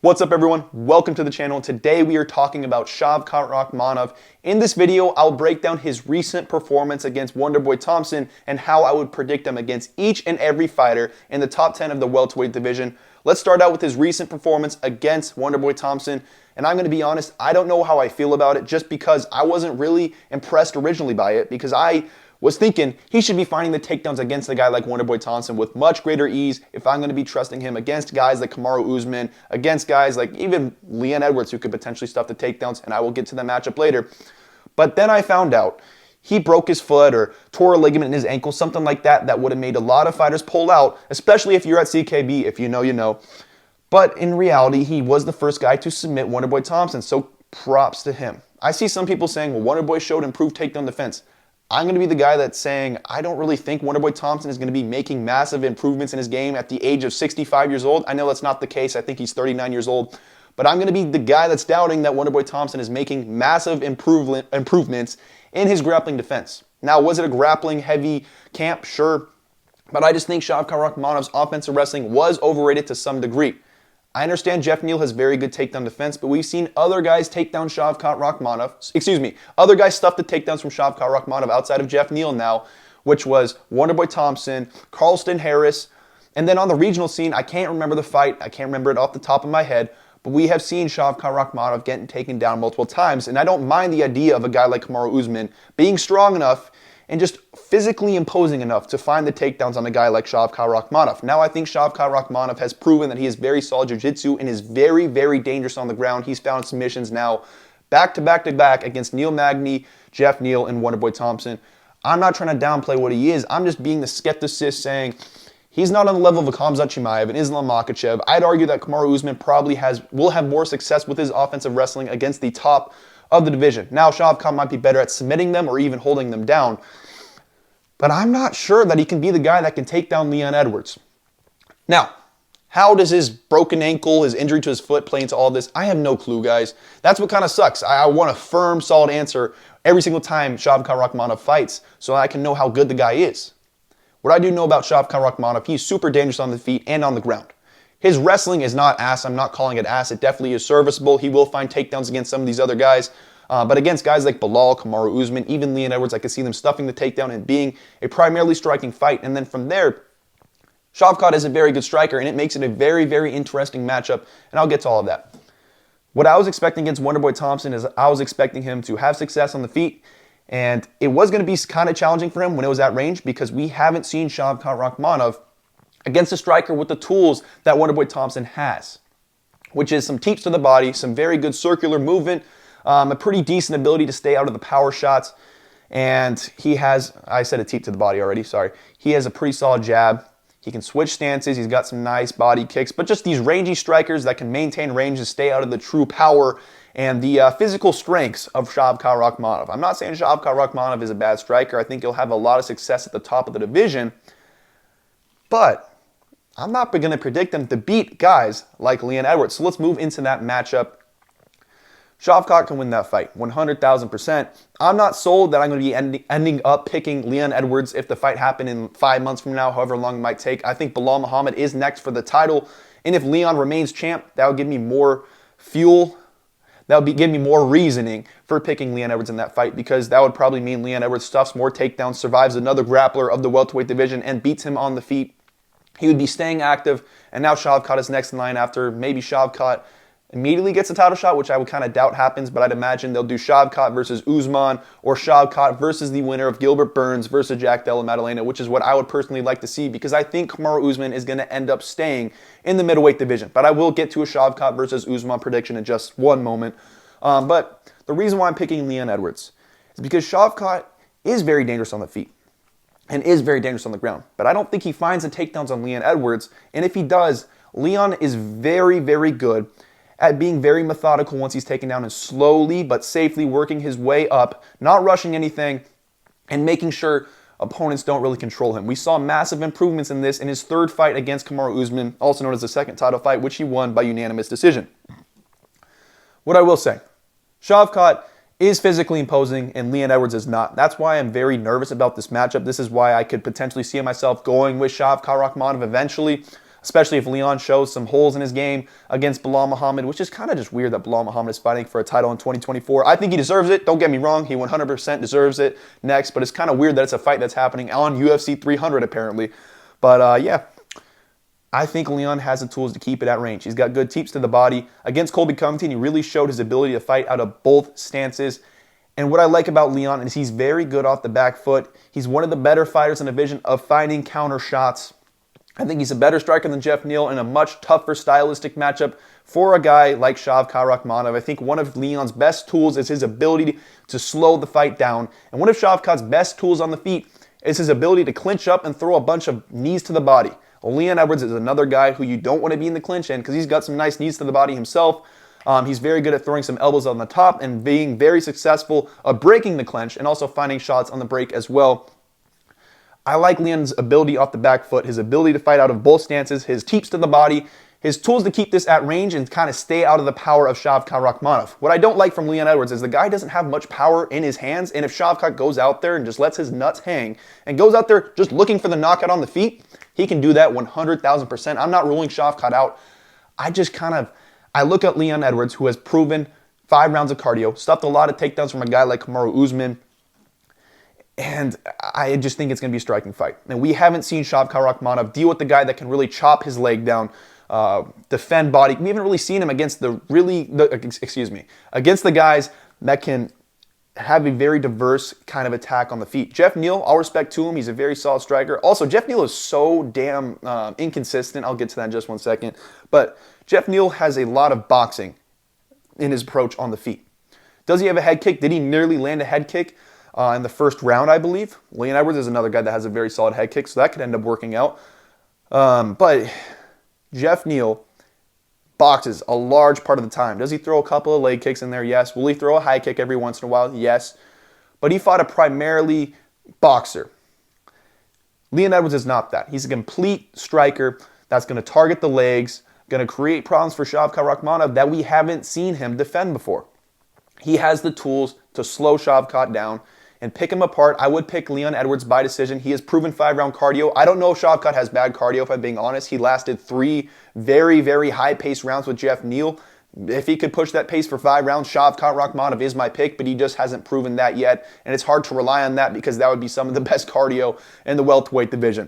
What's up, everyone? Welcome to the channel. Today we are talking about Shavkat Rakhmonov. In this video, I'll break down his recent performance against Wonderboy Thompson and how I would predict him against each and every fighter in the top 10 of the welterweight division. Let's start out with his recent performance against Wonderboy Thompson. And I'm going to be honest, I don't know how I feel about it just because I wasn't really impressed originally by it, because I was thinking he should be finding the takedowns against a guy like Wonderboy Thompson with much greater ease if I'm going to be trusting him against guys like Kamaru Usman, against guys like even Leon Edwards who could potentially stuff the takedowns, and I will get to the matchup later. But then I found out he broke his foot or tore a ligament in his ankle, something like that, that would have made a lot of fighters pull out, especially if you're at CKB. If you know, you know. But in reality, he was the first guy to submit Wonderboy Thompson, so props to him. I see some people saying, well, Wonderboy showed improved takedown defense. I'm going to be the guy that's saying I don't really think Wonderboy Thompson is going to be making massive improvements in his game at the age of 65 years old. I know that's not the case. I think he's 39 years old. But I'm going to be the guy that's doubting that Wonderboy Thompson is making massive improvements in his grappling defense. Now, was it a grappling heavy camp? Sure. But I just think Shavkat Rakhmonov's offensive wrestling was overrated to some degree. I understand Jeff Neal has very good takedown defense, but we've seen other guys take down Shavkat Rakhmonov. Other guys stuff the takedowns from Shavkat Rakhmonov outside of Jeff Neal now, which was Wonderboy Thompson, Carlston Harris, and then on the regional scene, I can't remember the fight. I can't remember it off the top of my head, but we have seen Shavkat Rakhmonov getting taken down multiple times, and I don't mind the idea of a guy like Kamaru Usman being strong enough and just physically imposing enough to find the takedowns on a guy like Shavkat Rakhmonov. Now I think Shavkat Rakhmonov has proven that he is very solid jiu-jitsu and is very, very dangerous on the ground. He's found submissions now back to back against Neil Magny, Jeff Neal, and Wonderboy Thompson. I'm not trying to downplay what he is. I'm just being the skepticist saying he's not on the level of a Khamzat Chimaev and Islam Makhachev. I'd argue that Kamaru Usman probably will have more success with his offensive wrestling against the top of the division. Now, Shavkat might be better at submitting them or even holding them down, but I'm not sure that he can be the guy that can take down Leon Edwards. Now, how does his broken ankle, his injury to his foot play into all this? I have no clue, guys. That's what kind of sucks. I want a firm, solid answer every single time Shavkat Rakhmonov fights so I can know how good the guy is. What I do know about Shavkat Rakhmonov, he's super dangerous on the feet and on the ground. His wrestling is not ass. I'm not calling it ass. It definitely is serviceable. He will find takedowns against some of these other guys. But against guys like Belal, Kamaru Usman, even Leon Edwards, I could see them stuffing the takedown and being a primarily striking fight. And then from there, Shavkat is a very good striker, and it makes it a very, very interesting matchup. And I'll get to all of that. What I was expecting against Wonderboy Thompson is I was expecting him to have success on the feet. And it was going to be kind of challenging for him when it was at range because we haven't seen Shavkat Rakhmonov against a striker with the tools that Wonderboy Thompson has, which is some teeps to the body, some very good circular movement, a pretty decent ability to stay out of the power shots, and he has, I said a teep to the body already, sorry. He has a pretty solid jab. He can switch stances. He's got some nice body kicks, but just these rangy strikers that can maintain range and stay out of the true power and the physical strengths of Shavkat Rakhmonov. I'm not saying Shavkat Rakhmonov is a bad striker. I think he'll have a lot of success at the top of the division, but I'm not going to predict him to beat guys like Leon Edwards. So let's move into that matchup. Shavkat can win that fight, 100,000%. I'm not sold that I'm going to be ending up picking Leon Edwards if the fight happened in 5 months from now, however long it might take. I think Belal Muhammad is next for the title. And if Leon remains champ, that would give me more fuel. That would give me more reasoning for picking Leon Edwards in that fight, because that would probably mean Leon Edwards stuffs more takedowns, survives another grappler of the welterweight division, and beats him on the feet. He would be staying active, and now Shavkat is next in line after maybe Shavkat immediately gets a title shot, which I would kind of doubt happens, but I'd imagine they'll do Shavkat versus Usman or Shavkat versus the winner of Gilbert Burns versus Jack Della Maddalena, which is what I would personally like to see because I think Kamaru Usman is going to end up staying in the middleweight division. But I will get to a Shavkat versus Usman prediction in just one moment. But the reason why I'm picking Leon Edwards is because Shavkat is very dangerous on the feet and is very dangerous on the ground. But I don't think he finds the takedowns on Leon Edwards. And if he does, Leon is very, very good at being very methodical once he's taken down and slowly but safely working his way up, not rushing anything, and making sure opponents don't really control him. We saw massive improvements in this in his third fight against Kamaru Usman, also known as the second title fight, which he won by unanimous decision. What I will say, Shavkat is physically imposing and Leon Edwards is not. That's why I'm very nervous about this matchup. This is why I could potentially see myself going with Shavkat Rakhmonov eventually, especially if Leon shows some holes in his game against Belal Muhammad, which is kind of just weird that Belal Muhammad is fighting for a title in 2024. I think he deserves it. Don't get me wrong. He 100% deserves it next, but it's kind of weird that it's a fight that's happening on UFC 300 apparently. But yeah, I think Leon has the tools to keep it at range. He's got good teeps to the body. Against Colby Covington, he really showed his ability to fight out of both stances. And what I like about Leon is he's very good off the back foot. He's one of the better fighters in the division of finding counter shots. I think he's a better striker than Jeff Neal in a much tougher stylistic matchup for a guy like Shavkat Rakhmonov. I think one of Leon's best tools is his ability to slow the fight down. And one of Shavkat's best tools on the feet is his ability to clinch up and throw a bunch of knees to the body. Leon Edwards is another guy who you don't want to be in the clinch in because he's got some nice knees to the body himself. He's very good at throwing some elbows on the top and being very successful at breaking the clinch and also finding shots on the break as well. I like Leon's ability off the back foot, his ability to fight out of both stances, his teeps to the body, his tools to keep this at range and kind of stay out of the power of Shavkat Rakhmonov. What I don't like from Leon Edwards is the guy doesn't have much power in his hands, and if Shavkat goes out there and just lets his nuts hang and goes out there just looking for the knockout on the feet, he can do that 100,000%. I'm not ruling Shavkat out. I look at Leon Edwards, who has proven 5 rounds of cardio, stuffed a lot of takedowns from a guy like Kamaru Usman, and I just think it's going to be a striking fight. And we haven't seen Shavkat Rakhmonov deal with the guy that can really chop his leg down, defend body. We haven't really seen him against against the guys that can have a very diverse kind of attack on the feet. Jeff Neal, all respect to him, he's a very solid striker. Also, Jeff Neal is so damn inconsistent. I'll get to that in just one second. But Jeff Neal has a lot of boxing in his approach on the feet. Does he have a head kick? Did he nearly land a head kick in the first round, I believe? Leon Edwards is another guy that has a very solid head kick, so that could end up working out. But Jeff Neal boxes a large part of the time. Does he throw a couple of leg kicks in there? Yes. Will he throw a high kick every once in a while? Yes. But he fought a primarily boxer. Leon Edwards is not that. He's a complete striker that's going to target the legs, going to create problems for Shavkat Rakhmonov that we haven't seen him defend before. He has the tools to slow Shavkat down and pick him apart. I would pick Leon Edwards by decision. He has proven 5-round cardio. I don't know if Shavkat has bad cardio, if I'm being honest. He lasted 3 very, very high-paced rounds with Jeff Neal. If he could push that pace for 5 rounds, Shavkat Rakhmonov is my pick, but he just hasn't proven that yet. And it's hard to rely on that because that would be some of the best cardio in the welterweight division.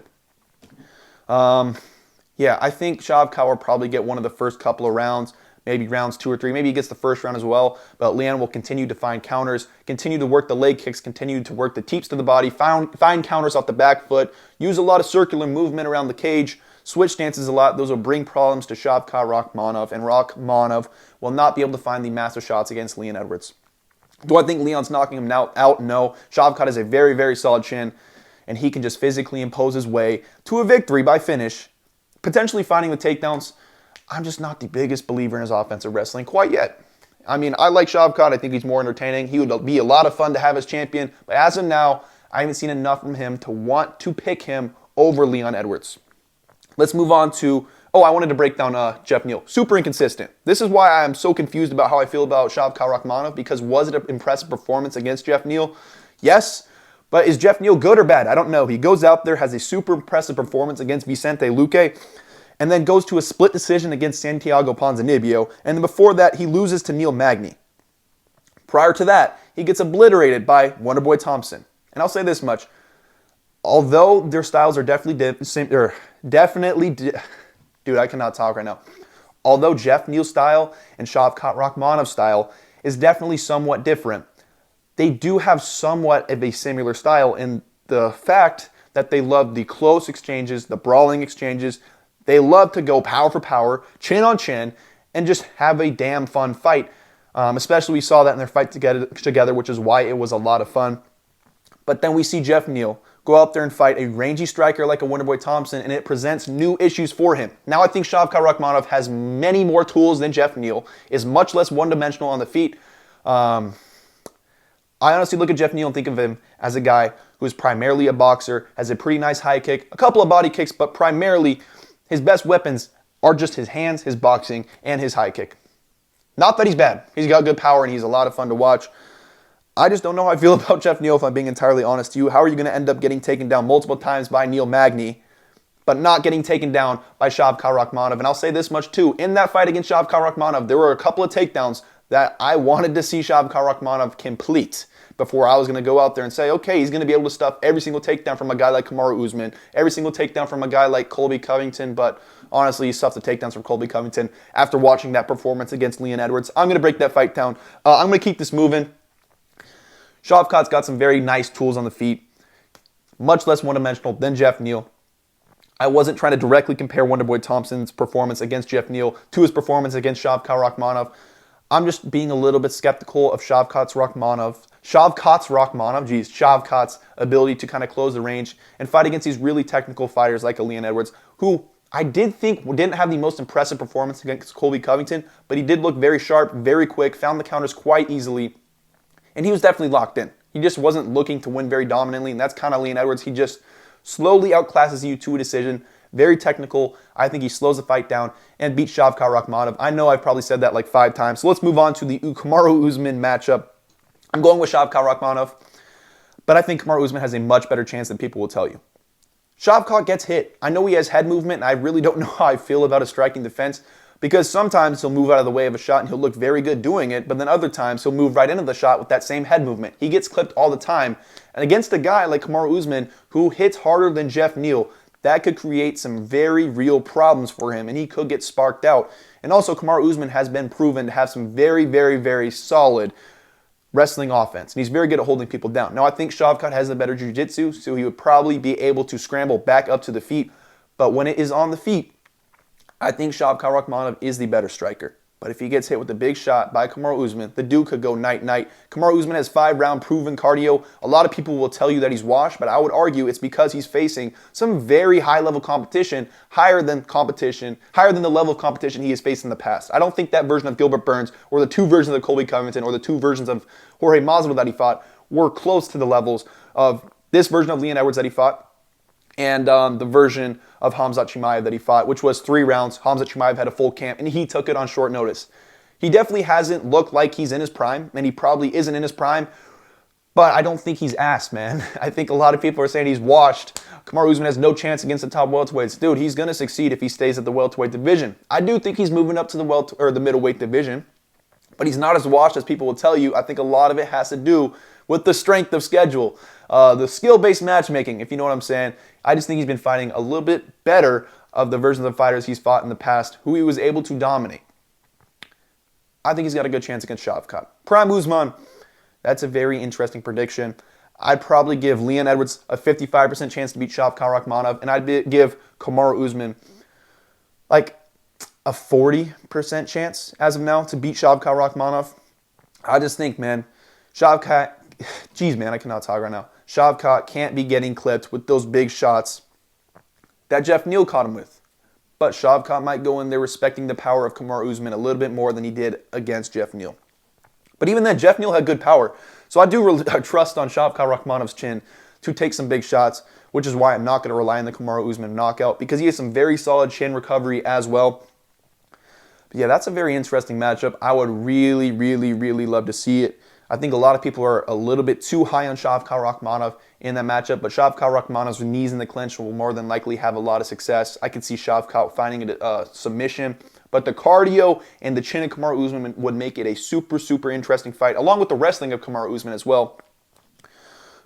Yeah, I think Shavkat will probably get one of the first couple of rounds, maybe rounds 2 or 3. Maybe he gets the first round as well. But Leon will continue to find counters, continue to work the leg kicks, continue to work the teeps to the body, find counters off the back foot, use a lot of circular movement around the cage, switch stances a lot. Those will bring problems to Shavkat Rakhmonov, and Rakhmonov will not be able to find the massive shots against Leon Edwards. Do I think Leon's knocking him out? No. Shavkat has a very, very solid chin, and he can just physically impose his way to a victory by finish, potentially finding the takedowns. I'm just not the biggest believer in his offensive wrestling quite yet. I mean, I like Shavkat. I think he's more entertaining. He would be a lot of fun to have as champion. But as of now, I haven't seen enough from him to want to pick him over Leon Edwards. Let's move on to, I wanted to break down Jeff Neal. Super inconsistent. This is why I'm so confused about how I feel about Shavkat Rakhmonov, because was it an impressive performance against Jeff Neal? Yes. But is Jeff Neal good or bad? I don't know. He goes out there, has a super impressive performance against Vicente Luque, and then goes to a split decision against Santiago Ponzinibbio, and then before that, he loses to Neil Magny. Prior to that, he gets obliterated by Wonderboy Thompson. And I'll say this much. Although their styles are dude, I cannot talk right now. Although Jeff Neal's style and Shavkat Rakhmonov's style is definitely somewhat different, they do have somewhat of a similar style in the fact that they love the close exchanges, the brawling exchanges. They love to go power for power, chin on chin, and just have a damn fun fight. Especially we saw that in their fight together, which is why it was a lot of fun. But then we see Jeff Neal go out there and fight a rangy striker like a Wonderboy Thompson, and it presents new issues for him. Now I think Shavkat Rakhmonov has many more tools than Jeff Neal, is much less one-dimensional on the feet. I honestly look at Jeff Neal and think of him as a guy who is primarily a boxer, has a pretty nice high kick, a couple of body kicks, but primarily his best weapons are just his hands, his boxing, and his high kick. Not that he's bad. He's got good power, and he's a lot of fun to watch. I just don't know how I feel about Jeff Neal, if I'm being entirely honest to you. How are you going to end up getting taken down multiple times by Neil Magny but not getting taken down by Shavkat Rakhmonov. And I'll say this much too, in that fight against Shavkat Rakhmonov, there were a couple of takedowns that I wanted to see Shavkat Rakhmonov complete before I was going to go out there and say, okay, he's going to be able to stuff every single takedown from a guy like Kamaru Usman, every single takedown from a guy like Colby Covington, but honestly, he stuffed the takedowns from Colby Covington after watching that performance against Leon Edwards. I'm going to break that fight down. I'm going to keep this moving. Shavkat's got some very nice tools on the feet, much less one-dimensional than Jeff Neal. I wasn't trying to directly compare Wonderboy Thompson's performance against Jeff Neal to his performance against Shavkat Rakhmonov. I'm just being a little bit skeptical of Shavkat's ability to kind of close the range and fight against these really technical fighters like Leon Edwards, who I did think didn't have the most impressive performance against Colby Covington, but he did look very sharp, very quick, found the counters quite easily, and he was definitely locked in. He just wasn't looking to win very dominantly, and that's kind of Leon Edwards. He just slowly outclasses you to a decision. Very technical. I think he slows the fight down and beats Shavkat Rakhmonov. I know I've probably said that like 5 times. So let's move on to the Kamaru Usman matchup. I'm going with Shavkat Rakhmonov, but I think Kamaru Usman has a much better chance than people will tell you. Shavkat gets hit. I know he has head movement, and I really don't know how I feel about his striking defense, because sometimes he'll move out of the way of a shot and he'll look very good doing it, but then other times he'll move right into the shot with that same head movement. He gets clipped all the time. And against a guy like Kamaru Usman, who hits harder than Jeff Neal, that could create some very real problems for him, and he could get sparked out. And also, Kamaru Usman has been proven to have some very, very, very solid wrestling offense, and he's very good at holding people down. Now, I think Shavkat has a better jiu-jitsu, so he would probably be able to scramble back up to the feet. But when it is on the feet, I think Shavkat Rakhmonov is the better striker. But if he gets hit with a big shot by Kamaru Usman, the dude could go night-night. Kamaru Usman has 5-round proven cardio. A lot of people will tell you that he's washed, but I would argue it's because he's facing some very high-level competition, higher than the level of competition he has faced in the past. I don't think that version of Gilbert Burns, or the 2 versions of Colby Covington, or the 2 versions of Jorge Masvidal that he fought were close to the levels of this version of Leon Edwards that he fought, and the version of Khamzat Chimaev that he fought, which was 3 rounds. Khamzat Chimaev had a full camp, and he took it on short notice. He definitely hasn't looked like he's in his prime, and he probably isn't in his prime, but I don't think he's ass, man. I think a lot of people are saying he's washed. Kamaru Usman has no chance against the top welterweights. Dude, he's going to succeed if he stays at the welterweight division. I do think he's moving up to the middleweight division, but he's not as washed as people will tell you. I think a lot of it has to do with the strength of schedule, the skill-based matchmaking, if you know what I'm saying. I just think he's been fighting a little bit better of the versions of fighters he's fought in the past, who he was able to dominate. I think he's got a good chance against Shavkat. Prime Usman, that's a very interesting prediction. I'd probably give Leon Edwards a 55% chance to beat Shavkat Rakhmonov, and I'd give Kamaru Usman like a 40% chance as of now to beat Shavkat Rakhmonov. I just think, man, Shavkat, geez, man, I cannot talk right now. Shavkat can't be getting clipped with those big shots that Jeff Neal caught him with. But Shavkat might go in there respecting the power of Kamaru Usman a little bit more than he did against Jeff Neal. But even then, Jeff Neal had good power. So I do really trust on Shavkat Rakhmonov's chin to take some big shots, which is why I'm not going to rely on the Kamaru Usman knockout, because he has some very solid chin recovery as well. But yeah, that's a very interesting matchup. I would really, really, really love to see it. I think a lot of people are a little bit too high on Shavkat Rakhmonov in that matchup, but Shavkat Rakhmonov's knees in the clinch will more than likely have a lot of success. I could see Shavkat finding a submission, but the cardio and the chin of Kamaru Usman would make it a super, super interesting fight, along with the wrestling of Kamaru Usman as well.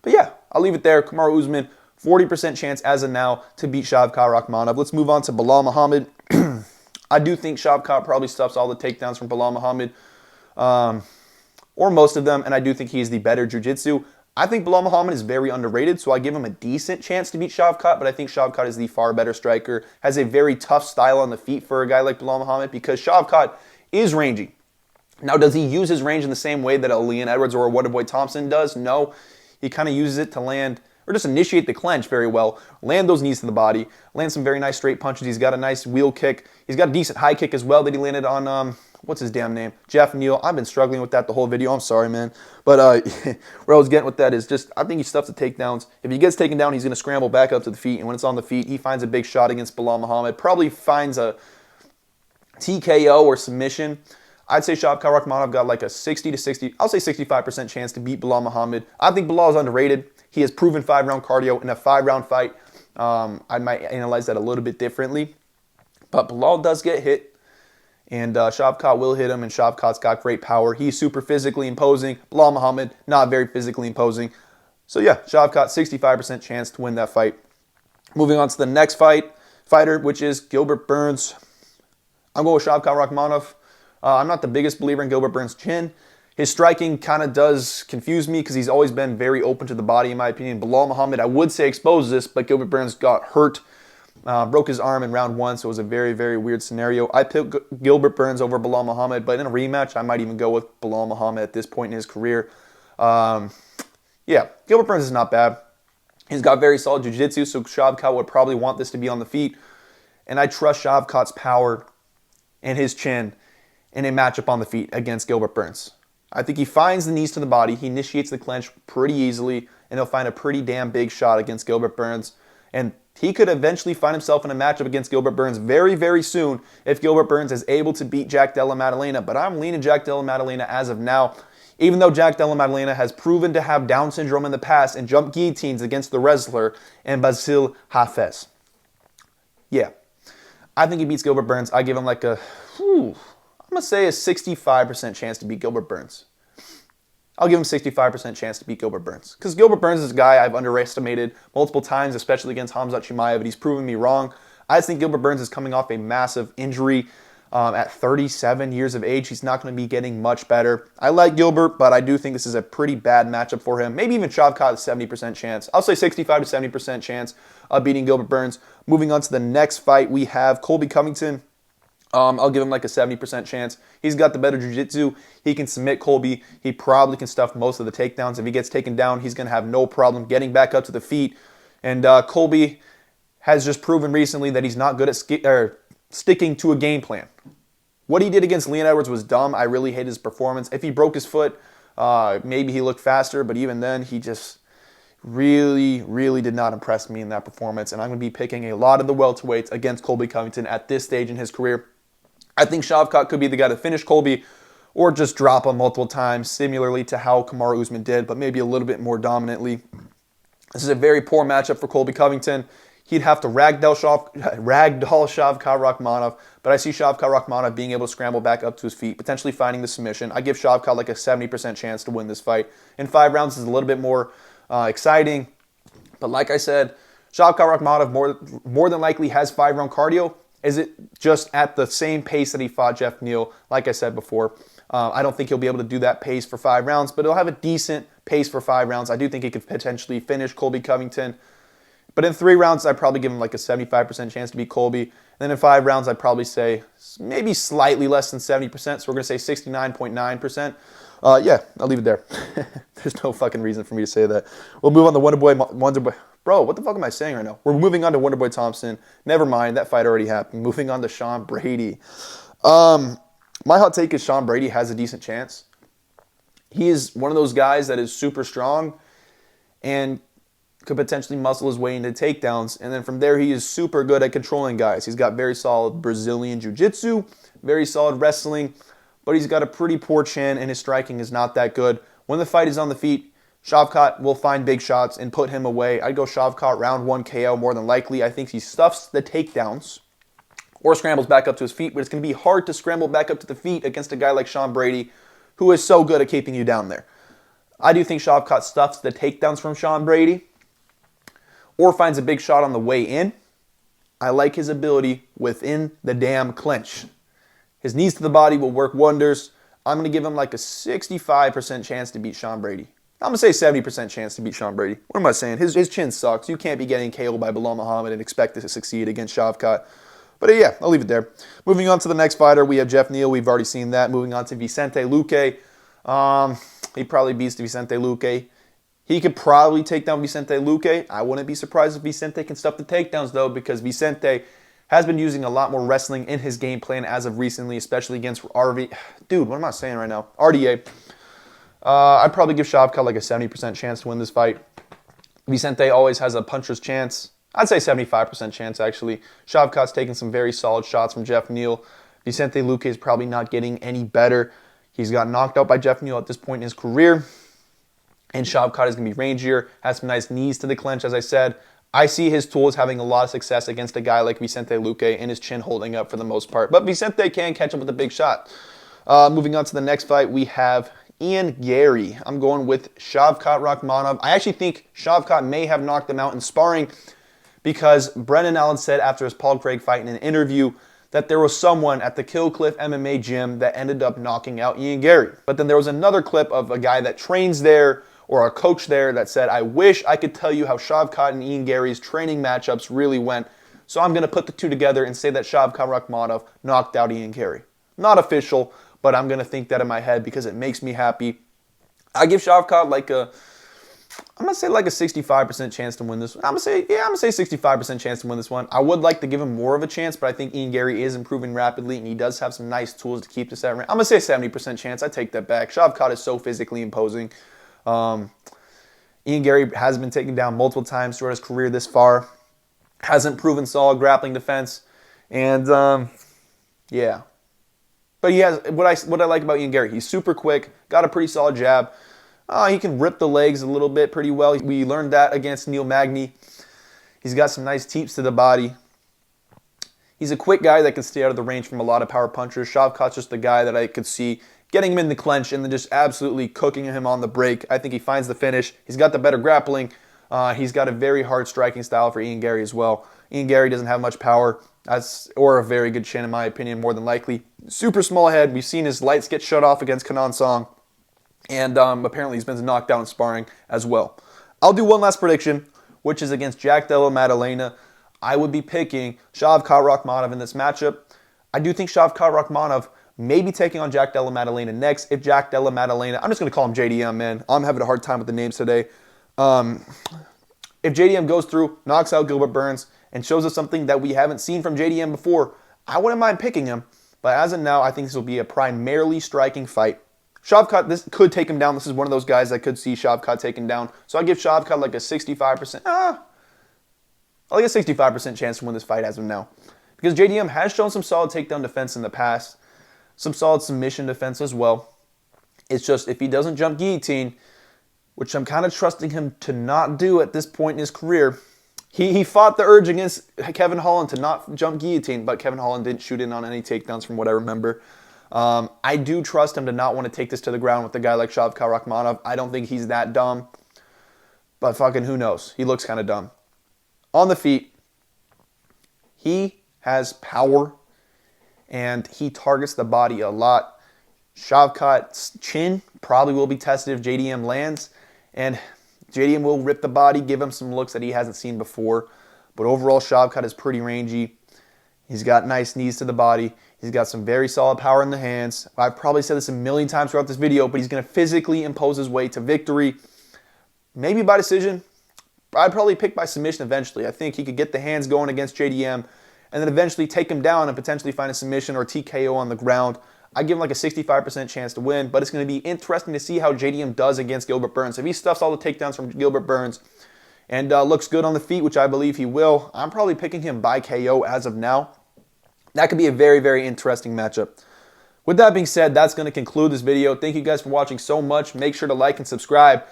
But yeah, I'll leave it there. Kamaru Usman, 40% chance as of now to beat Shavkat Rakhmonov. Let's move on to Belal Muhammad. I do think Shavkat probably stuffs all the takedowns from Belal Muhammad, or most of them, and I do think he's the better jiu-jitsu. I think Belal Muhammad is very underrated, so I give him a decent chance to beat Shavkat, but I think Shavkat is the far better striker, has a very tough style on the feet for a guy like Belal Muhammad, because Shavkat is rangy. Now, does he use his range in the same way that a Leon Edwards or a Wonderboy Thompson does? No. He kind of uses it to land, or just initiate the clinch very well, land those knees to the body, land some very nice straight punches. He's got a nice wheel kick. He's got a decent high kick as well that he landed on, what's his damn name? Jeff Neal. I've been struggling with that the whole video. I'm sorry, man. But where I was getting with that is just, I think he stuffs the takedowns. If he gets taken down, he's going to scramble back up to the feet. And when it's on the feet, he finds a big shot against Belal Muhammad. Probably finds a TKO or submission. I'd say Shavkat Rakhmonov got like a 65% chance to beat Belal Muhammad. I think Belal is underrated. He has proven 5-round cardio in a 5-round fight. I might analyze that a little bit differently. But Belal does get hit, and Shavkat will hit him, and Shavkat's got great power. He's super physically imposing. Belal Muhammad, not very physically imposing. So yeah, Shavkat, 65% chance to win that fight. Moving on to the next fighter, which is Gilbert Burns. I'm going with Shavkat Rakhmonov. I'm not the biggest believer in Gilbert Burns' chin. His striking kind of does confuse me because he's always been very open to the body, in my opinion. Belal Muhammad, I would say exposed this, but Gilbert Burns got hurt, broke his arm in round 1, so it was a very, very weird scenario. I picked Gilbert Burns over Belal Muhammad, but in a rematch, I might even go with Belal Muhammad at this point in his career. Yeah, Gilbert Burns is not bad. He's got very solid jiu-jitsu, so Shavkat would probably want this to be on the feet. And I trust Shavkat's power and his chin in a matchup on the feet against Gilbert Burns. I think he finds the knees to the body, he initiates the clinch pretty easily, and he'll find a pretty damn big shot against Gilbert Burns. And he could eventually find himself in a matchup against Gilbert Burns very, very soon if Gilbert Burns is able to beat Jack Della Maddalena. But I'm leaning Jack Della Maddalena as of now, even though Jack Della Maddalena has proven to have Down syndrome in the past and jump guillotines against the wrestler and Basil Hafez. Yeah, I think he beats Gilbert Burns. I give him like I'm going to say a 65% chance to beat Gilbert Burns. I'll give him 65% chance to beat Gilbert Burns. Because Gilbert Burns is a guy I've underestimated multiple times, especially against Khamzat Chimaev, but he's proven me wrong. I just think Gilbert Burns is coming off a massive injury at 37 years of age. He's not going to be getting much better. I like Gilbert, but I do think this is a pretty bad matchup for him. Maybe even Shavkat, 70% chance. I'll say 65 to 70% chance of beating Gilbert Burns. Moving on to the next fight, we have Colby Covington. I'll give him like a 70% chance. He's got the better jiu-jitsu. He can submit Colby. He probably can stuff most of the takedowns. If he gets taken down, he's going to have no problem getting back up to the feet. And Colby has just proven recently that he's not good at sticking to a game plan. What he did against Leon Edwards was dumb. I really hate his performance. If he broke his foot, maybe he looked faster, but even then, he just really, really did not impress me in that performance. And I'm going to be picking a lot of the welterweights against Colby Covington at this stage in his career. I think Shavkat could be the guy to finish Colby or just drop him multiple times, similarly to how Kamaru Usman did, but maybe a little bit more dominantly. This is a very poor matchup for Colby Covington. He'd have to ragdoll Shavkat Rakhmonov, but I see Shavkat Rakhmonov being able to scramble back up to his feet, potentially finding the submission. I give Shavkat like a 70% chance to win this fight. In 5 rounds is a little bit more exciting, but like I said, Shavkat Rakhmonov more than likely has 5-round cardio. Is it just at the same pace that he fought Jeff Neal? Like I said before, I don't think he'll be able to do that pace for 5 rounds, but he'll have a decent pace for 5 rounds. I do think he could potentially finish Colby Covington. But in 3 rounds, I'd probably give him like a 75% chance to beat Colby. And then in 5 rounds, I'd probably say maybe slightly less than 70%. So we're going to say 69.9%. Yeah, I'll leave it there. There's no fucking reason for me to say that. We'll move on to Wonderboy. Bro, what the fuck am I saying right now? We're moving on to Wonderboy Thompson. Never mind, that fight already happened. Moving on to Sean Brady. My hot take is Sean Brady has a decent chance. He is one of those guys that is super strong and could potentially muscle his way into takedowns. And then from there, he is super good at controlling guys. He's got very solid Brazilian jiu-jitsu, very solid wrestling, but he's got a pretty poor chin, and his striking is not that good. When the fight is on the feet, Shavkat will find big shots and put him away. I'd go Shavkat round 1 KO more than likely. I think he stuffs the takedowns or scrambles back up to his feet, but it's going to be hard to scramble back up to the feet against a guy like Sean Brady, who is so good at keeping you down there. I do think Shavkat stuffs the takedowns from Sean Brady or finds a big shot on the way in. I like his ability within the damn clinch. His knees to the body will work wonders. I'm going to give him like a 65% chance to beat Sean Brady. I'm going to say 70% chance to beat Sean Brady. What am I saying? His chin sucks. You can't be getting KO'd by Belal Muhammad and expect to succeed against Shavkat. But yeah, I'll leave it there. Moving on to the next fighter, we have Jeff Neal. We've already seen that. Moving on to Vicente Luque. He probably beats Vicente Luque. He could probably take down Vicente Luque. I wouldn't be surprised if Vicente can stuff the takedowns, though, because Vicente has been using a lot more wrestling in his game plan as of recently, especially against RV. Dude, what am I saying right now? RDA. I'd probably give Shavkat like a 70% chance to win this fight. Vicente always has a puncher's chance. I'd say 75% chance, actually. Shavkat's taking some very solid shots from Jeff Neal. Vicente Luque is probably not getting any better. He's got knocked out by Jeff Neal at this point in his career. And Shavkat is going to be rangier, has some nice knees to the clinch, as I said. I see his tools having a lot of success against a guy like Vicente Luque and his chin holding up for the most part. But Vicente can catch him with a big shot. Moving on to the next fight, we have Ian Gary. I'm going with Shavkat Rakhmonov. I actually think Shavkat may have knocked him out in sparring because Brendan Allen said after his Paul Craig fight in an interview that there was someone at the Kill Cliff MMA gym that ended up knocking out Ian Gary. But then there was another clip of a guy that trains there or a coach there that said, I wish I could tell you how Shavkat and Ian Gary's training matchups really went. So I'm going to put the two together and say that Shavkat Rakhmonov knocked out Ian Gary. Not official, but I'm going to think that in my head because it makes me happy. I give Shavkat I'm going to say like a 65% chance to win this one. I'm going to say 65% chance to win this one. I would like to give him more of a chance, but I think Ian Gary is improving rapidly, and he does have some nice tools to keep this at rank. I'm going to say 70% chance. I take that back. Shavkat is so physically imposing. Ian Gary has been taken down multiple times throughout his career this far. Hasn't proven solid grappling defense. And, yeah. But he has, what I like about Ian Gary, he's super quick, got a pretty solid jab. He can rip the legs a little bit pretty well. We learned that against Neil Magny. He's got some nice teeps to the body. He's a quick guy that can stay out of the range from a lot of power punchers. Shavkat's just the guy that I could see getting him in the clinch and then just absolutely cooking him on the break. I think he finds the finish. He's got the better grappling. He's got a very hard striking style for Ian Gary as well. Ian Gary doesn't have much power or a very good chin in my opinion, more than likely. Super small head. We've seen his lights get shut off against Kenan Song. And apparently he's been knocked down in sparring as well. I'll do one last prediction, which is against Jack Della Maddalena. I would be picking Shavkat Rakhmonov in this matchup. I do think Shavkat Rakhmonov may be taking on Jack Della Maddalena next. If Jack Della Maddalena, I'm just going to call him JDM, man. I'm having a hard time with the names today. If JDM goes through, knocks out Gilbert Burns, and shows us something that we haven't seen from JDM before, I wouldn't mind picking him. But as of now, I think this will be a primarily striking fight. Shavkat, this could take him down. This is one of those guys that could see Shavkat taken down. So I give Shavkat like a 65%. Like a 65% chance to win this fight as of now. Because JDM has shown some solid takedown defense in the past. Some solid submission defense as well. It's just if he doesn't jump guillotine, which I'm kind of trusting him to not do at this point in his career. He fought the urge against Kevin Holland to not jump guillotine, but Kevin Holland didn't shoot in on any takedowns from what I remember. I do trust him to not want to take this to the ground with a guy like Shavkat Rakhmonov. I don't think he's that dumb. But fucking who knows? He looks kind of dumb. On the feet, he has power and he targets the body a lot. Shavkat's chin probably will be tested if JDM lands. And JDM will rip the body, give him some looks that he hasn't seen before. But overall, Shavkat is pretty rangy. He's got nice knees to the body. He's got some very solid power in the hands. I've probably said this a million times throughout this video, but he's going to physically impose his way to victory. Maybe by decision. I'd probably pick by submission eventually. I think he could get the hands going against JDM and then eventually take him down and potentially find a submission or TKO on the ground. I give him like a 65% chance to win, but it's going to be interesting to see how JDM does against Gilbert Burns. If he stuffs all the takedowns from Gilbert Burns and looks good on the feet, which I believe he will, I'm probably picking him by KO as of now. That could be a very, very interesting matchup. With that being said, that's going to conclude this video. Thank you guys for watching so much. Make sure to like and subscribe.